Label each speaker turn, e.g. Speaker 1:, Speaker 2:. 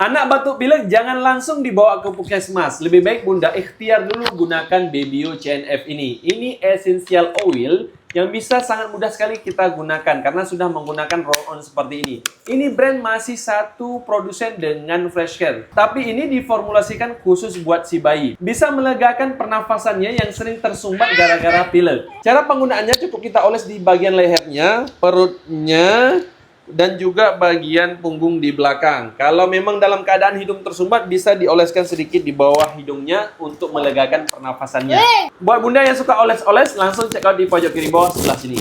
Speaker 1: Anak batuk pilek jangan langsung dibawa ke puskesmas. Lebih baik Bunda ikhtiar dulu gunakan Babyo CNF ini. Ini essential oil yang bisa sangat mudah sekali kita gunakan karena sudah menggunakan roll-on seperti ini. Ini brand masih satu produsen dengan fresh care, tapi ini diformulasikan khusus buat si bayi. Bisa melegakan pernafasannya yang sering tersumbat gara-gara pilek. Cara penggunaannya cukup kita oles di bagian lehernya, perutnya, dan juga bagian punggung di belakang. Kalau memang dalam keadaan hidung tersumbat, bisa dioleskan sedikit di bawah hidungnya untuk melegakan pernafasannya. Buat Bunda yang suka oles-oles, langsung check out di pojok kiri bawah sebelah sini.